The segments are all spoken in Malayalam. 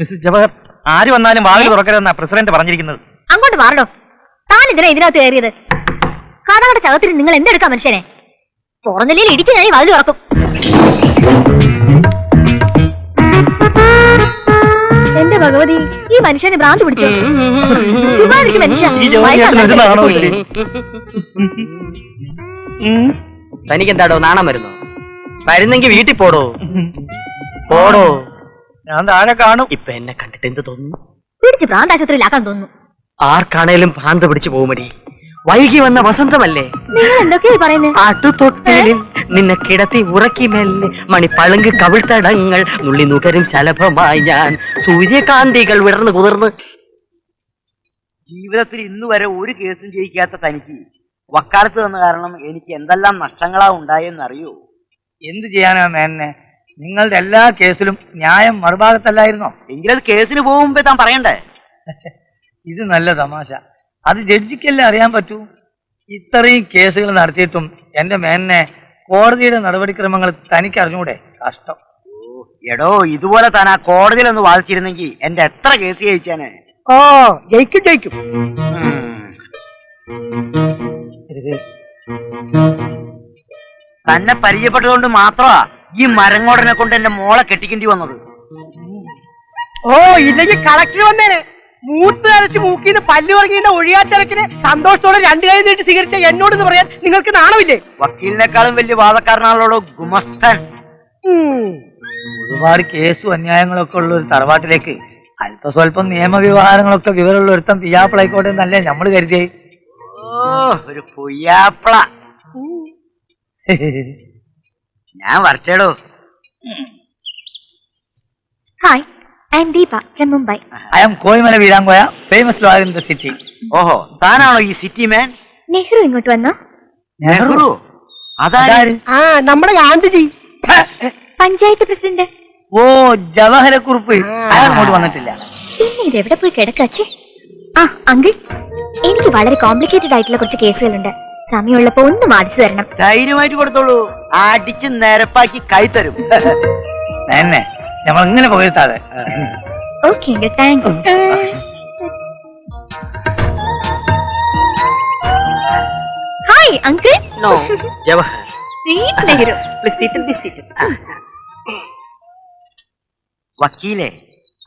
മിസ്സസ് ജവഹർ, ആര് വന്നാലും വാതിൽ തുറക്കരുതെന്നാ പ്രസിഡന്റ് പറഞ്ഞിരിക്കുന്നത്. അങ്ങോട്ട് മാറണോ? താൻ ഇതിനാ ഇതിനകത്ത് കയറിയത്? കഥകളുടെ ചകത്തിൽ നിങ്ങൾ എന്തെടുക്കാം മനുഷ്യനെ? തുറന്നില്ലെങ്കിൽ ഇടിച്ച് ഞാൻ വാതിൽ തുറക്കും. എന്റെ ഭഗവതി, ഈ മനുഷ്യനെ ഭ്രാന്ത് പിടിച്ചു. മനുഷ്യ തനിക്ക് എന്താടോ നാണം വരുന്നോ? വരുന്നെങ്കിൽ വീട്ടിൽ പോടോ. പോടോ. ഞാൻ താഴെ കാണും. ഇപ്പൊ എന്നെ കണ്ടിട്ട് എന്ത് തോന്നുന്നു? പിടിച്ച് ഭ്രാന്താശുപത്രിയിലാക്കാൻ തോന്നുന്നു. ആർക്കാണേലും ഭ്രാന്ത് പിടിച്ചു പോകുമടി. വൈകി വന്ന വസന്തമല്ലേ? നിങ്ങൾ എന്തൊക്കെയാ പറയുന്നത്? അടുത്തൊട്ടിലിൽ നിന്നെ കിടത്തി ഉറക്കി മെല്ലെ മണിപ്പളുങ്ക് കവിൾത്തടങ്ങൾ നുള്ളി നുകരും ശലഭമായി ഞാൻ സൂര്യകാന്തികൾ വിടർന്ന് കുതിർന്ന്. ജീവിതത്തിൽ ഇന്നു വരെ ഒരു കേസും ജയിക്കാത്ത തനിക്ക് വക്കാലത്ത് വന്ന കാരണം എനിക്ക് എന്തെല്ലാം നഷ്ടങ്ങളാ ഉണ്ടായെന്നറിയോ? എന്ത് ചെയ്യാനാ മേന്നെ? നിങ്ങളുടെ എല്ലാ കേസിലും ന്യായം മറുഭാഗത്തല്ലായിരുന്നോ? എങ്കിലത് കേസിന് പോകുമ്പോ താൻ പറയണ്ടേ? ഇത് നല്ല തമാശ. അത് ജഡ്ജിക്കല്ലേ അറിയാൻ പറ്റൂ. ഇത്രയും കേസുകൾ നടത്തിയിട്ടും എന്റെ മേന്നെ കോടതിയുടെ നടപടിക്രമങ്ങൾ തനിക്ക് അറിഞ്ഞൂടെ? കഷ്ടം. എടോ, ഇതുപോലെ താൻ ആ കോടതിയിലൊന്ന് വാദിച്ചിരുന്നെങ്കിൽ എന്റെ എത്ര കേസ് ജയിച്ചാനെ? ഓ, ജയിക്കും ജയിക്കും. തന്നെ പരിചയപ്പെട്ടതുകൊണ്ട് മാത്രമാ ഈ മരങ്ങോടനെ കൊണ്ട് എന്റെ മോളെ കെട്ടിക്കേണ്ടി വന്നത്. ഓ, ഇല്ലെങ്കിൽ കളക്ടർ വന്നേനെ. മൂത്ത് അരച്ച് മൂക്കിന്ന് പല്ല് പറങ്ങിന്റെ ഒഴിയാത്തിരക്കിന് സന്തോഷത്തോടെ രണ്ടു കൈ നീട്ടി സ്വീകരിച്ച എന്നോടെന്ന് പറയാൻ നിങ്ങൾക്ക് നാണമില്ലേ? വക്കീലിനേക്കാളും വലിയ വാദക്കാരനാണല്ലോ ഗുമസ്തൻ. ഒരുപാട് കേസും അന്യായങ്ങളൊക്കെ ഉള്ള ഒരു തറവാട്ടിലേക്ക് അല്പസ്വല്പം നിയമവ്യവഹാരങ്ങളൊക്കെ വിവരമുള്ള ഒരുത്തം പിയാപ്പിളായിക്കോട്ടെ എന്നല്ലേ നമ്മൾ കരുതിയേ. ഓ, ഒരു പുയ്യാപ്പിള. ഞാൻ വരച്ചേടോ. Hi, I am Deepa from Mumbai. I am Koyimala Veerankoya, famous lawyer in the city. ഓഹോ, താനാണോ ഈ സിറ്റി മാൻ? നെഹ്റു ഇങ്ങോട്ട് വന്നോ? നെഹ്റു? അതാര്? ആ, നമ്മുടെ ഗാന്ധിജി. പഞ്ചായത്ത് പ്രസിഡന്റ്. ഓ, ജവഹരക്കുറുപ്പ്. അയാൾ അങ്ങോട്ട് വന്നിട്ടില്ല. പിന്നെ ഇത് എവിടെ പോയി കിടക്കാച്ചേ? ആ അങ്കിൾ, എനിക്ക് വളരെ കോംപ്ലിക്കേറ്റഡ് ആയിട്ടുള്ള കുറച്ച് കേസുകളുണ്ട്. സമയമുള്ളപ്പോ ഒന്ന് വാദിച്ചു തരണം. ധൈര്യമായിട്ട് കൊടുത്തോളൂ, അടിച്ച് നിരപ്പാക്കി കൈ തരും. എന്നെ നമ്മൾ ഇങ്ങനെ പുകഴ്ത്താതെ. Okay uncle, thanks. Hi uncle. No, Jawahar. Sweet Nehru. Please sit and be seated. വക്കീലെ,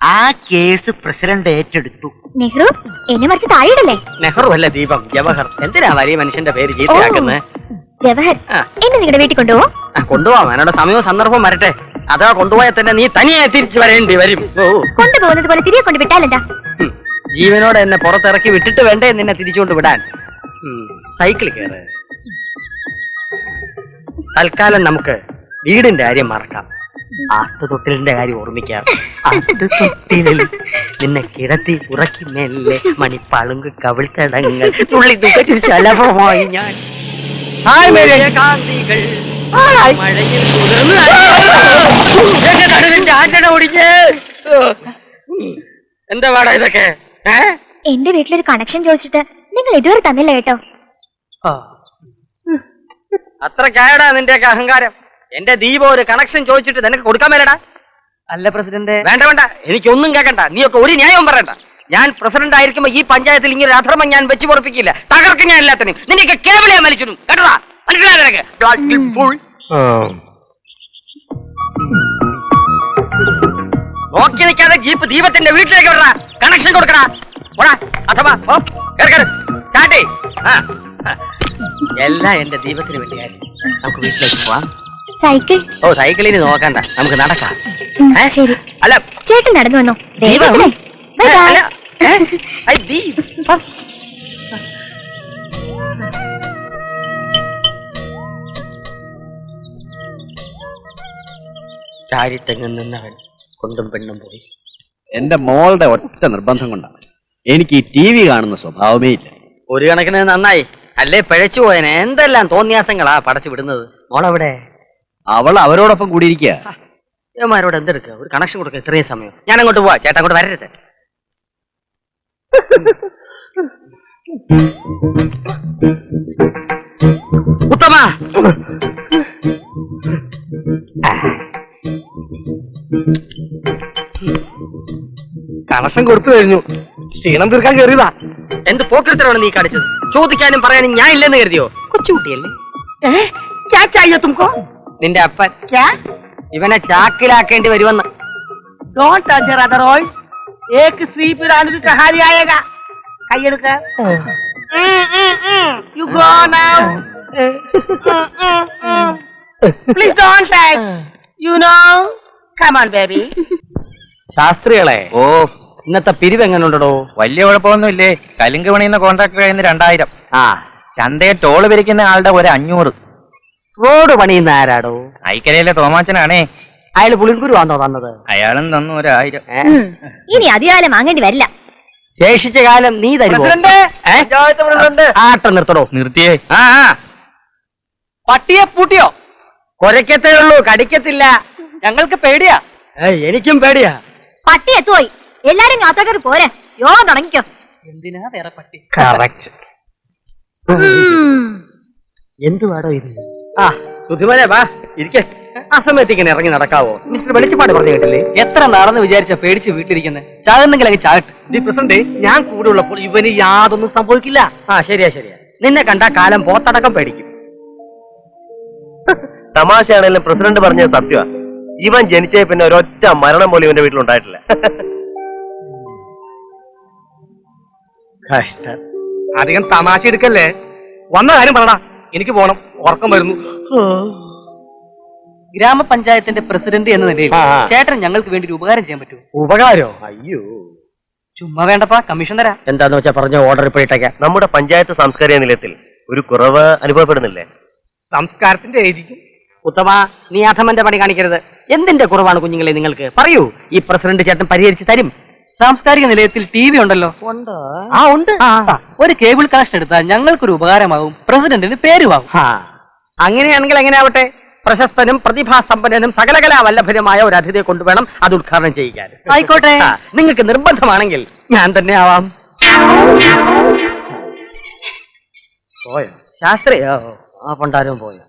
ആ കേസ് പ്രസിഡന്റ് ഏറ്റെടുത്തു. നെഹ്റു, എന്നെ മറിച്ച് താഴെയിടല്ലേ? നെഹ്റു അല്ല ദീപം, ജവഹർ. എന്തിനാ വലിയ മനുഷ്യന്റെ പേര് ചീത്തയാക്കുന്നത്? ജവഹർ, എന്നെ നിങ്ങളുടെ വീട്ടിൽ കൊണ്ടുപോവോ? കൊണ്ടുപോവാം. എന്നോട് സമയവും സന്ദർഭവും വരട്ടെ. അഥവാ കൊണ്ടുപോയാൽ തന്നെ നീ തനിയെ തിരിച്ചു വരേണ്ടി വരും. കൊണ്ടുപോകുന്നത് പോലെ തിരികെ കൊണ്ട് വിട്ടാലെന്താ? ജീവനോടെ എന്നെ പുറത്തിറക്കി വിട്ടിട്ട് വേണ്ടേ നിന്നെ തിരിച്ചുകൊണ്ട് വിടാൻ? സൈക്കിൾ കയറ്. തൽക്കാലം നമുക്ക് വീടിന്റെ കാര്യം മറക്കാം. ആട്ടുതൊട്ടിലിന്റെ കാര്യം ഓർമ്മിക്കാം. ആട്ടുതൊട്ടിലിൽ നിന്നെ കിടത്തി ഉറക്കി മെല്ലെ മണിപ്പളുങ്ക് കവിൾത്തടങ്ങൾ തുള്ളി തുകച്ചു ശലഭമായി ഞാൻ കാന്തികൾ മഴയിൽ കുതിർന്ന് ആറ്റട ഓടിക്കേ. എന്താ പാടാ ഇതൊക്കെ? എന്റെ വീട്ടിലൊരു കണക്ഷൻ ചോദിച്ചിട്ട് നിങ്ങൾ ഇതുവരെ തന്നില്ല കേട്ടോ. അത്ര കായടാ നിന്റെയൊക്കെ അഹങ്കാരം. എന്റെ ദീപ ഒരു കണക്ഷൻ ചോദിച്ചിട്ട് നിനക്ക് കൊടുക്കാൻ മേലടാ. അല്ല പ്രസിഡന്റ്. വേണ്ട വേണ്ട, എനിക്കൊന്നും കേൾക്കണ്ട. നീയൊക്കെ ഒരു ന്യായവും പറയണ്ട. ഞാൻ പ്രസിഡന്റ് ആയിരിക്കുമ്പോ ഈ പഞ്ചായത്തിൽ ഇങ്ങനെ അധർമ്മം ഞാൻ വെച്ച് പൊറപ്പിക്കില്ല. തകർക്കും ഞാൻ എല്ലാത്തിനും. നിനക്ക് കേവലേ മരിച്ചിടും കേട്ടടാ. മനസ്സിലായ നോക്കി നിൽക്കാതെ ജീപ്പ് ദീപത്തിന്റെ വീട്ടിലേക്ക് വിടടാ. കണക്ഷൻ കൊടുക്കടാ. അഥവാ സ്റ്റാർട്ട്. എല്ലാം എന്റെ ദീപത്തിന് വേണ്ടിയായിരുന്നു. നമുക്ക് വീട്ടിലേക്ക് പോവാം. സൈക്കിൾ? ഓ, സൈക്കിളിന് നോക്കണ്ട, നമുക്ക് നടക്കാം. ശരി. അല്ല, ചേട്ടൻ നടന്നു വന്നോ? ചാരിത്തെങ്ങും നിന്നവൻ കൊണ്ടും പെണ്ണും പോയി. എന്റെ മോളുടെ ഒറ്റ നിർബന്ധം കൊണ്ടാണ്. എനിക്ക് ഈ ടി വി കാണുന്ന സ്വഭാവമേ ഇല്ല. ഒരു കണക്കിന് നന്നായി. അല്ലേ പിഴച്ചു പോയനെ. എന്തെല്ലാം തോന്നിയാസങ്ങളാ പടച്ചു വിടുന്നത്. മോളെവിടെ? അവൾ അവരോടൊപ്പം കൂടിയിരിക്കുക. യോമാരോട് എന്തെടുക്കുക? ഒരു കണക്ഷൻ കൊടുക്കുക. ഇത്രയും സമയം ഞാൻ അങ്ങോട്ട് പോവാ. ചേട്ടാ അങ്ങോട്ട് വരരുത്. ഉത്തമ, കണക്ഷൻ കൊടുത്തു കഴിഞ്ഞു. ക്ഷീണം തീർക്കാൻ കയറിയതാ. എന്ത് പോക്കൃത്തരമാണ് നീ കാണിച്ചത്? ചോദിക്കാനും പറയാനും ഞാൻ ഇല്ലെന്ന് കരുതിയോ? കൊച്ചുകുട്ടിയല്ലേ? നിന്റെ അപ്പൻ ഇവനെ ചാക്കിലാക്കേണ്ടി വരുമെന്ന്. Don't touch her otherwise. एक स्त्री पिराने की कहानी आएगा. കയ്യെടുക്ക. You go now. Please don't touch. You know. Come on, baby. ശാസ്ത്രികളെ, ഓ, ഇന്നത്തെ പിരിവ് എങ്ങനെയുണ്ടോ? വലിയ കുഴപ്പമൊന്നുമില്ലേ? കലിങ്ക് പണിയുന്ന കോൺട്രാക്ടർ കയ്യിൽ 2000. ആ, ചന്തയെ ടോള് പിരിക്കുന്ന ആളുടെ ഒരു 500. റോഡ് പണിയുന്ന ആരാടോ? ഐക്കരയിലെ തോമാച്ചനാണേ. അയാള് പുളിങ്കുരുവാണോ തന്നത്? അയാളും തന്നു 1000. ഇനി അധികാലം വാങ്ങേണ്ടി വരില്ല. ശേഷിച്ച കാലം നീ തരുമോ? ആട്ടം നിർത്തടോ. നിർത്തിയേ. ആ, പട്ടിയെ പൂട്ടിയോ? കൊരക്കത്തേ ഉള്ളൂ, കടിക്കത്തില്ല. ഞങ്ങൾക്ക് പേടിയാ. എനിക്കും പേടിയാ. പട്ടി എത്തുപോയി. എല്ലാരും യാത്രക്കാർ പോരെ, യോഗം തുടങ്ങിക്കോ. എന്തിനാ വേറെ പട്ടി? കറക്റ്റ്. എന്തുവാടോ ഇത്? ആ, സുധിമനെ വാ, ഇരിക്കെ. ആ സമയത്തേക്ക് ഇറങ്ങി നടക്കാവോ? മിസ്റ്റർ വെളിച്ചപ്പാട് പറഞ്ഞു കേട്ടില്ലേ? എത്ര നാളെന്ന് വിചാരിച്ച പേടിച്ച് വീട്ടിലിരിക്കുന്നത്? ചാകുന്നെങ്കിൽ അങ്ങ് ചാകട്ടെ. പ്രസിഡന്റ്, ഞാൻ കൂടെ ഉള്ളപ്പോൾ ഇവന് യാതൊന്നും സംഭവിക്കില്ല. ആ, ശരിയാ. നിന്നെ കണ്ട കാലം പോത്തടക്കം പേടിക്കും. തമാശയാണെങ്കിലും പ്രസിഡന്റ് പറഞ്ഞത് സത്യമാ. ഇവൻ ജനിച്ചേ പിന്നെ ഒരൊറ്റ മരണം പോലും ഇവന്റെ വീട്ടിലുണ്ടായിട്ടില്ല. കഷ്ടം. അധികം തമാശ എടുക്കല്ലേ. വന്ന കാര്യം പറടാ. എനിക്ക് പോണം, ഉറക്കം വരുന്നു. ഗ്രാമപഞ്ചായത്തിന്റെ പ്രസിഡന്റ് എന്ന നിലയിൽ ചേട്ടൻ ഞങ്ങൾക്ക് വേണ്ടി ഒരു ഉപകാരം ചെയ്യാൻ പറ്റൂ? ഉപകാരോ? അയ്യോ, ചുമ്മാ വേണ്ടപ്പാ, കമ്മീഷൻ തരാം. എന്താന്ന് വെച്ചാ പറഞ്ഞ ഓർഡർ ഇപ്പോഴേക്കാം. നമ്മുടെ പഞ്ചായത്ത് സാംസ്കാരിക നിലയത്തിൽ ഒരു കുറവ് അനുഭവപ്പെടുന്നില്ലേ? സംസ്കാരത്തിന്റെ ആയിരിക്കും. ഉത്തമ, നീ അധമന്റെ പണി കാണിക്കരുത്. എന്തിന്റെ കുറവാണ് കുഞ്ഞുങ്ങളെ നിങ്ങൾക്ക്? പറയൂ, ഈ പ്രസിഡന്റ് ചേട്ടൻ പരിഹരിച്ച് തരും. സാംസ്കാരിക നിലയത്തിൽ TV ഉണ്ടല്ലോ? ആ, ഉണ്ട്. ഒരു കേബിൾ കണക്ഷൻ എടുത്താൽ ഞങ്ങൾക്കൊരു ഉപകാരമാകും, പ്രസിഡന്റിന് പേരുമാകും. അങ്ങനെയാണെങ്കിൽ എങ്ങനെയാവട്ടെ. പ്രശസ്തനും പ്രതിഭാസമ്പന്നനും സകലകലാ വല്ലഭനുമായ ഒരു അതിഥിയെ കൊണ്ടുവേണം അത് ഉദ്ഘാടനം ചെയ്യിക്കാൻ. ആയിക്കോട്ടെ, നിങ്ങൾക്ക് നിർബന്ധമാണെങ്കിൽ ഞാൻ തന്നെ ആവാം. പോയോ ശാസ്ത്രിയോ? ആ, പണ്ടാരും പോയോ?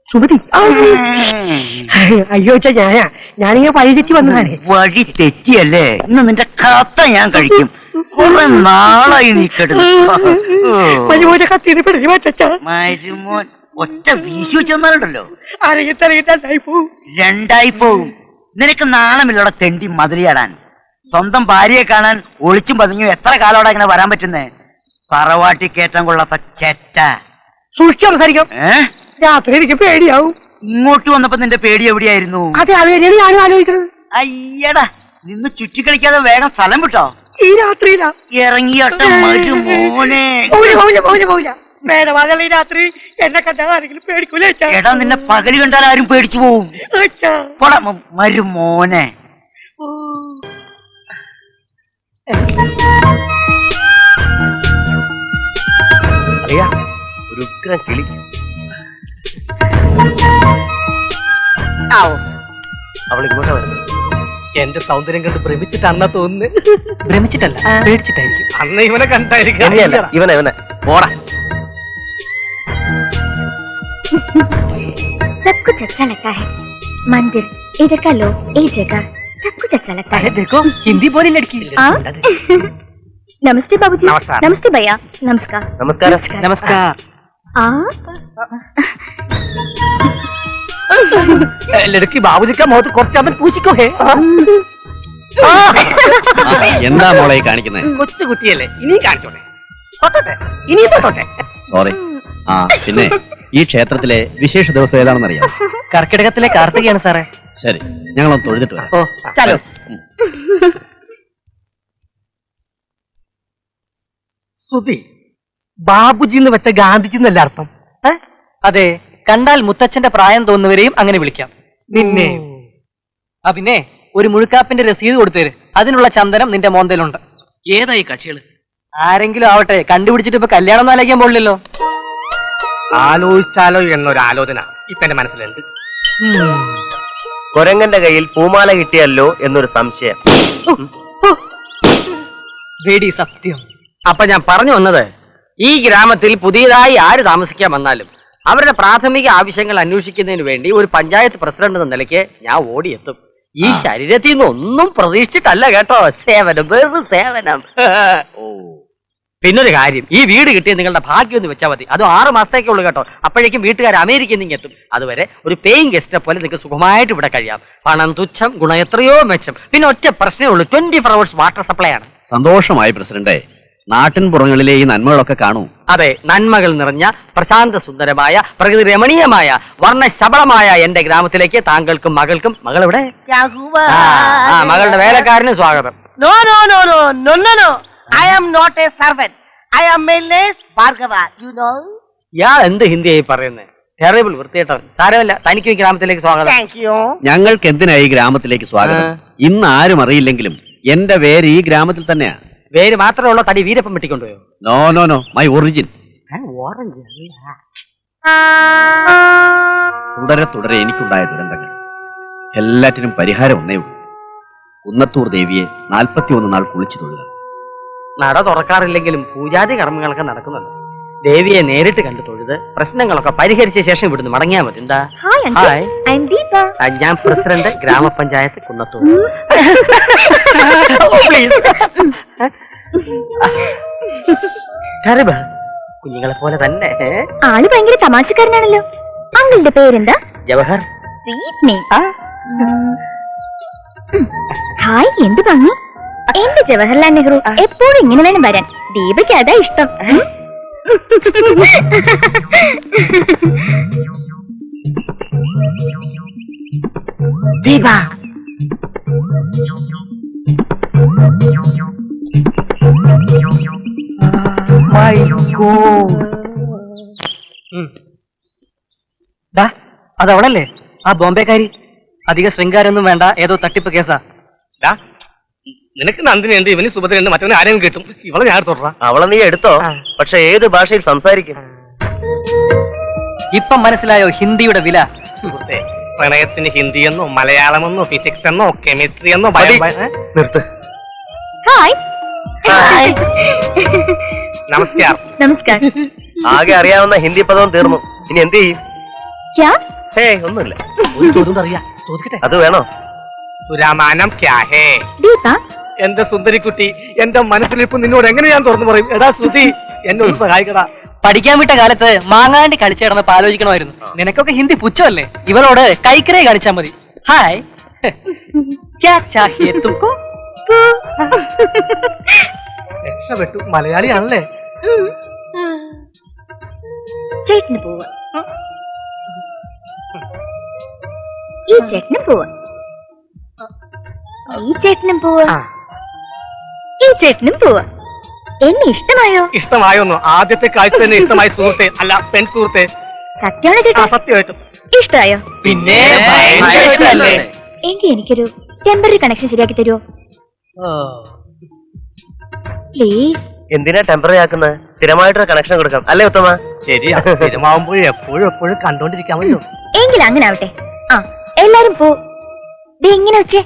സുമതി, അയ്യോ ഞാനിങ്ങനെ വഴി തെറ്റി വന്നതാണ്. വഴി തെറ്റിയല്ലേ? ഇന്ന് നിന്റെ കത്ത ഞാൻ കഴിക്കും. കുറെ നാളായി നീ മരുമോനെ കത്തിന്ന് പിടിച്ചു മാറ്റാ. മരുമോൻ ഒറ്റ വീശി വെച്ചെന്നാലുണ്ടല്ലോ അറിയത്തറിയത്തായി പോവും. 2 പോവും. നിനക്ക് നാണമില്ലടെ തെണ്ടി മതിലിയാടാൻ. സ്വന്തം ഭാര്യയെ കാണാൻ ഒളിച്ചും പതിഞ്ഞു എത്ര കാലോടെ ഇങ്ങനെ വരാൻ പറ്റുന്നേ? തറവാട്ടി കയറ്റം കൊള്ളാത്ത ചെറ്റ. സൂക്ഷിച്ച് സംസാരിക്കാം. രാത്രി എനിക്ക് പേടിയാവും. ഇങ്ങോട്ട് വന്നപ്പോ നിന്റെ പേടി എവിടെയായിരുന്നു? അതെ, അത് തന്നെയാണ് ഞാനും ആലോചിക്കുന്നത്. അയ്യടാ, നിന്ന് ചുറ്റിക്കളിക്കാതെ വേഗം സ്ഥലം വിട്ടോ. ഈ രാത്രിയിലാ ഇറങ്ങിയോട്ട മരുമോനെ. ഈ രാത്രി എന്നെ കണ്ടാൽ ആരെങ്കിലും പേടിക്കൂലേ? എടാ, നിന്നെ പകല് കണ്ടാൽ ആരും പേടിച്ചു പോവും. പോടാ മരുമോനെ. അറിയാ, ഒരു ഉഗ്രം കിളി. അവൾ ഇങ്ങോട്ടാ വരുന്നത്. എന്റെ സൗന്ദര്യം കണ്ട് ഭ്രമിച്ചിട്ടാണെന്നാ തോന്നുന്നു. ഭ്രമിച്ചിട്ടല്ല, പേടിച്ചിട്ടായിരിക്കും. അന്ന് ഇവനെ കണ്ടായിരിക്കും. ഇവനെ പോടാ. सब कुछ अच्छा लगता है. मंदिर, इधर का लोग, ये जगह, सब कुछ अच्छा लगता है. देखो, हिंदी बोली लड़की. नमस्ते बाबूजी. नमस्कार. नमस्ते भैया. नमस्कार. നമസ്കാരം. नमस्कार. लड़की बाबूजी का मुंह तो കുറച്ച് പൂശിക്കോ ഹേ. എന്താ മോളെ കാണിക്കുന്നത്? കൊച്ചു കുട്ടിയല്ലേ, ഇനി കാണിച്ചോട്ടെ. തൊട്ടോട്ടെ, ഇനി തൊട്ടോട്ടെ. സോറി. ആ, പിന്നെ ഈ ക്ഷേത്രത്തിലെ വിശേഷ ദിവസം ഏതാണെന്ന് അറിയാം? കർക്കിടകത്തിലെ കാർത്തികയാണ് സാറേ. ശരി, ഞങ്ങളൊന്ന് തൊഴുതിട്ട് വരാം. ഓ, ചലോ. സുധി, ബാബുജി എന്ന് വെച്ച ഗാന്ധിജി എന്നല്ല അർത്ഥം? അതെ, കണ്ടാൽ മുത്തച്ഛന്റെ പ്രായം തോന്നുന്നവരെയും അങ്ങനെ വിളിക്കാം. നിന്നെ പിന്നെ ഒരു മുഴുക്കാപ്പിന്റെ രസീത് കൊടുത്തേര്. അതിനുള്ള ചന്ദനം നിന്റെ മോന്തയിലുണ്ട്. ഏതായി കക്ഷികള്? ആരെങ്കിലും ആവട്ടെ, കണ്ടുപിടിച്ചിട്ട് ഇപ്പൊ കല്യാണം ആലോചിക്കാൻ പോളില്ലല്ലോ. ആലോചിച്ചാലോ എന്നൊരു ആലോചന ഇപ്പൊ എന്റെ മനസ്സിലുണ്ട്. കൊരങ്ങന്റെ കയ്യിൽ പൂമാല കിട്ടിയല്ലോ എന്നൊരു സംശയം. വേടി സത്യം. അപ്പൊ ഞാൻ പറഞ്ഞു വന്നത്, ഈ ഗ്രാമത്തിൽ പുതിയതായി ആര് താമസിക്കാൻ വന്നാലും അവരുടെ പ്രാഥമിക ആവശ്യങ്ങൾ അന്വേഷിക്കുന്നതിന് വേണ്ടി ഒരു പഞ്ചായത്ത് പ്രസിഡന്റ് എന്ന നിലയ്ക്ക് ഞാൻ ഓടിയെത്തും. ഈ ശരീരത്തിൽ നിന്ന് ഒന്നും പ്രതീക്ഷിച്ചിട്ടല്ല കേട്ടോ, സേവനം, വെറും സേവനം. പിന്നൊരു കാര്യം, ഈ വീട് കിട്ടിയ നിങ്ങളുടെ ഭാഗ്യം ഒന്ന് വെച്ചാൽ മതി. അതും 6 മാസത്തേക്കേ ഉള്ളൂ കേട്ടോ. അപ്പോഴേക്കും വീട്ടുകാർ അമേരിക്കയിൽ നിന്ന് എത്തും. അതുവരെ ഒരു പേയിങ് ഗസ്റ്റിനെ പോലെ നിങ്ങൾക്ക് സുഖമായിട്ട് ഇവിടെ കഴിയാം. പണം തുച്ഛം, ഗുണം എത്രയോ മെച്ചം. പിന്നെ ഒറ്റ പ്രശ്നമേ ഉള്ളൂ, 24 hours വാട്ടർ സപ്ലൈ ആണ്. സന്തോഷമായി പ്രസിഡന്റെ. നാട്ടിൻ പുറങ്ങളിലെ ഈ നന്മകളൊക്കെ കാണൂ. അതെ, നന്മകൾ നിറഞ്ഞ പ്രശാന്ത സുന്ദരമായ പ്രകൃതി രമണീയമായ വർണ്ണശബളമായ എന്റെ ഗ്രാമത്തിലേക്ക് താങ്കൾക്കും മകൾക്കും, മകൾ എവിടെ? മകളുടെ വേലക്കാരന് സ്വാഗതം. No, no, no, no, no, no, no. I am not a servant. I am Miles Bhargava, you know. ഇയാൾ എന്ത് ഹിന്ദിയായി പറയുന്നത്? ടെറബിൾ, വൃത്തികെട്ടവൻ. സാരമല്ല, തനിക്ക് ഈ ഗ്രാമത്തിലേക്ക് സ്വാഗതം. Thank you. ഞങ്ങൾക്ക് എന്തിനായി ഗ്രാമത്തിലേക്ക് സ്വാഗതം? ഇന്ന് ആരും അറിയില്ലെങ്കിലും എന്റെ പേര് ഈ ഗ്രാമത്തിൽ തന്നെയാ. പേര് മാത്രമേ ഉള്ളൂ, തടി വീരപ്പം വെട്ടിക്കൊണ്ടുപോയോ? No no no, my origin. Orange തുടരെ തുടരെ എനിക്കുണ്ടായ ദുരന്തങ്ങൾ എല്ലാറ്റിനും പരിഹാരം ഒന്നേ ഉള്ളൂ. കുന്നത്തൂർ ദേവിയെ 41 നാൾ കുളിച്ചു തൊഴുക. നട തുറക്കാറില്ലെങ്കിലും പൂജാതി കർമ്മങ്ങളൊക്കെ നടക്കുന്നുണ്ട്. ദേവിയെ നേരിട്ട് കണ്ടു തൊഴുത് പ്രശ്നങ്ങളൊക്കെ പരിഹരിച്ച ശേഷം ഇവിടുന്ന് മടങ്ങിയാൽ മതി. എന്താ? Hi uncle, I am Deepa. ഞാൻ പ്രസിഡന്റ്, ഗ്രാമപഞ്ചായത്ത് കുന്നത്തൂർ. ടെറബിൾ, കുഞ്ഞുങ്ങളെ പോലെ തന്നെ. ആള് ഭയങ്കര തമാശക്കാരനാണല്ലോ. അങ്കിളുടെ പേരെന്താ? ജവഹർ. Sweet name. ഹായ്, എന്ത് ഭംഗി. എന്റെ ജവഹർലാൽ നെഹ്റു എപ്പോഴും ഇങ്ങനെ വേണം വരാൻ. ദീപയ്ക്ക് അതാ ഇഷ്ടം. ദീപ, അതവളല്ലേ ആ ബോംബെക്കാരി? അധിക ശൃംഗാരൊന്നും വേണ്ട, ഏതോ തട്ടിപ്പ് കേസാ. നിനക്ക് നന്ദിനുണ്ട്, ഇവന് സുഭദ്രയുണ്ട്, മറ്റവന് ആരെയും കിട്ടും. ഇവളെ ഞാൻ തുടരാ. അവളെ നീ എടുത്തോ, പക്ഷെ ഏത് ഭാഷയിൽ സംസാരിക്കും? ഇപ്പം മനസ്സിലായോ ഹിന്ദിയുടെ വില? സുഹൃത്തെ, പ്രണയത്തിന് ഹിന്ദിയെന്നോ മലയാളമെന്നോ ഫിസിക്സ് എന്നോ കെമിസ്ട്രി എന്നോ നിർത്ത്. ഹായ്. നമസ്കാരം. നമസ്കാരം. ആകെ അറിയാവുന്ന ഹിന്ദി പദവും തീർന്നു. ഇനി എന്ത് ചെയ്യും? ക്യാ? ഒന്നുമില്ല. ഒരു ചോദ്യം അറിയാം, ചോദിക്കട്ടെ? അത് വേണോ? സുരാമാനം ക്യാ ഹേ? ദീപ, എന്റെ സുന്ദരിക്കുട്ടി, എന്റെ മനസ്സിലിപ്പ് നിന്നോട് എങ്ങനെ ഞാൻ തുറന്നു പറയും? എടാ ശ്രുതി, എന്നോട് സഹായിക്കടാ. പഠിക്കാൻ വിട്ട കാലത്ത് മാങ്ങാണ്ടി കളിച്ചു കിടന്നപ്പോ ആലോചിക്കണമായിരുന്നു. നിനക്കൊക്കെ ഹിന്ദി പുച്ഛമല്ലേ? ഇവളോട് കൈക്കരേ കാണിച്ചാ മതി. ഹായ്, ക്യാ ചാഹിയേ തുംകോ? രക്ഷപ്പെട്ടു, മലയാളിയാണല്ലേ? ചേട്ടന് പോവാ. ഈ ചേട്ടനും പോവാ. ഈ ചേട്ടനും പോവാ. ഈ ചേട്ടനും പോവാ. എന്നെ ഇഷ്ടമായോ? ഇഷ്ടമായോന്നോ? ആദ്യത്തെ കാഴ്ച തന്നെ ഇഷ്ടമായി സുഹൃത്തെ, അല്ല പെൺ സുഹൃത്തെ. സത്യമാണോ ചേട്ടാ? സത്യമായിട്ടും. ഇഷ്ടമായോ? പിന്നെ എങ്കിൽ എനിക്കൊരു ടെമ്പററി കണക്ഷൻ ശരിയാക്കി തരുമോ പ്ലീസ്? എന്തിനാ ടെമ്പററി ആക്കുന്നത്? സ്ഥിരമായിട്ടൊരു കണക്ഷൻ കൊടുക്കാം അല്ലേ ഉത്തമ? ശരിയാ, സ്ഥിരമാവുമ്പോൾ എപ്പോഴും എപ്പോഴും കണ്ടോണ്ടിരിക്കാമല്ലോ. എങ്കിൽ അങ്ങനെ ആവട്ടെ. ആ, എല്ലാരും പോ. ഇങ്ങനെ വെച്ചേ.